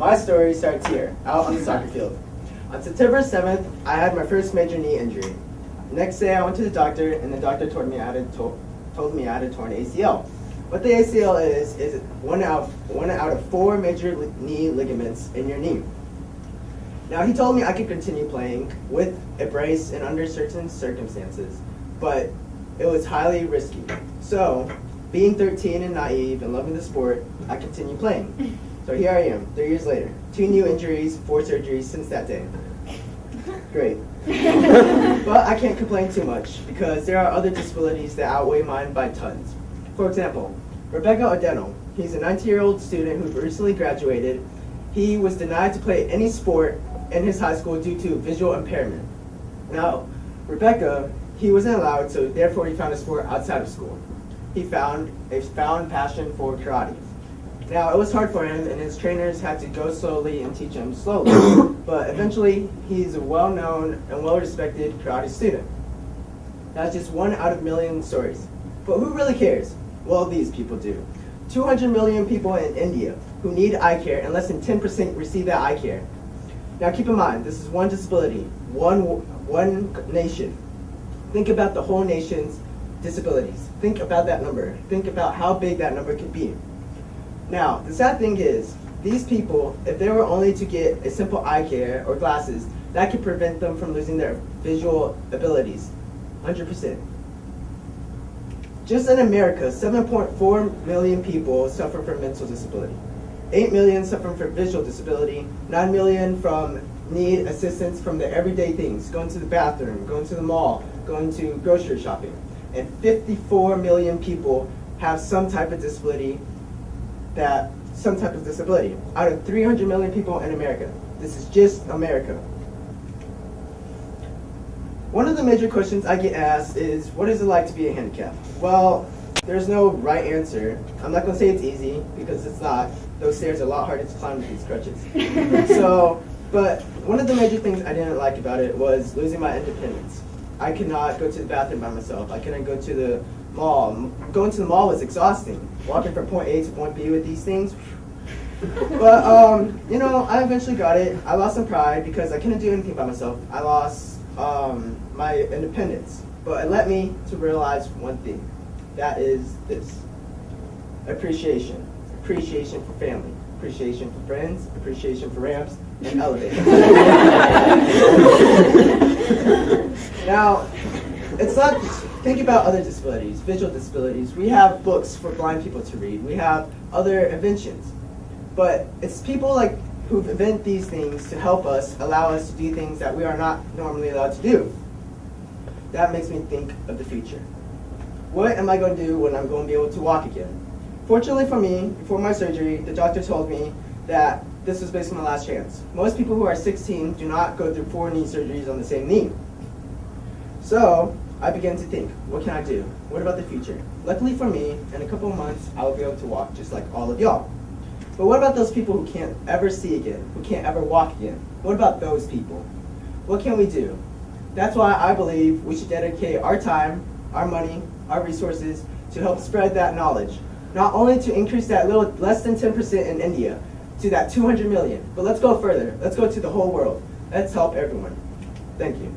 My story starts here, out on the soccer field. On September 7th, I had my first major knee injury. The next day, I went to the doctor, and the doctor told me I had a torn ACL. What the ACL is one out of 4 major knee ligaments in your knee. Now, he told me I could continue playing with a brace and under certain circumstances, but it was highly risky. So, being 13 and naive and loving the sport, I continued playing. So here I am, 3 years later. 2 new injuries, 4 surgeries since that day. Great. But I can't complain too much because there are other disabilities that outweigh mine by tons. For example, Rebecca O'Donnell. He's a 19-year-old student who recently graduated. He was denied to play any sport in his high school due to visual impairment. Now, Rebecca, he wasn't allowed, so therefore he found a sport outside of school. He found a passion for karate. Now, it was hard for him, and his trainers had to go slowly and teach him slowly. But eventually, he's a well-known and well-respected karate student. That's just one out of a million stories. But who really cares? Well, these people do. 200 million people in India who need eye care, and less than 10% receive that eye care. Now, keep in mind, this is one disability, one nation. Think about the whole nation's disabilities. Think about that number. Think about how big that number could be. Now, the sad thing is, these people, if they were only to get a simple eye care or glasses, that could prevent them from losing their visual abilities, 100%. Just in America, 7.4 million people suffer from mental disability. 8 million suffer from visual disability, 9 million from need assistance from the everyday things, going to the bathroom, going to the mall, going to grocery shopping. And 54 million people have some type of disability out of 300 million people in America. This is just America. One of the major questions I get asked is, what is it like to be a handicap? Well, there's no right answer. I'm not going to say it's easy, because it's not. Those stairs are a lot harder to climb with these crutches. But one of the major things I didn't like about it was losing my independence. I could not go to the bathroom by myself. I couldn't go to the mall. Going to the mall was exhausting. Walking from point A to point B with these things. But, I eventually got it. I lost some pride because I couldn't do anything by myself. I lost my independence. But it led me to realize one thing. That is this. Appreciation. Appreciation for family. Appreciation for friends. Appreciation for ramps and elevators. Now, it's not, think about other disabilities, visual disabilities. We have books for blind people to read. We have other inventions. But it's people like who invent these things to help us, allow us to do things that we are not normally allowed to do. That makes me think of the future. What am I going to do when I'm going to be able to walk again? Fortunately for me, before my surgery, the doctor told me that this was basically my last chance. Most people who are 16 do not go through 4 knee surgeries on the same knee. So I began to think, what can I do? What about the future? Luckily for me, in a couple of months, I will be able to walk just like all of y'all. But what about those people who can't ever see again, who can't ever walk again? What about those people? What can we do? That's why I believe we should dedicate our time, our money, our resources to help spread that knowledge. Not only to increase that little less than 10% in India to that 200 million, but let's go further. Let's go to the whole world. Let's help everyone. Thank you.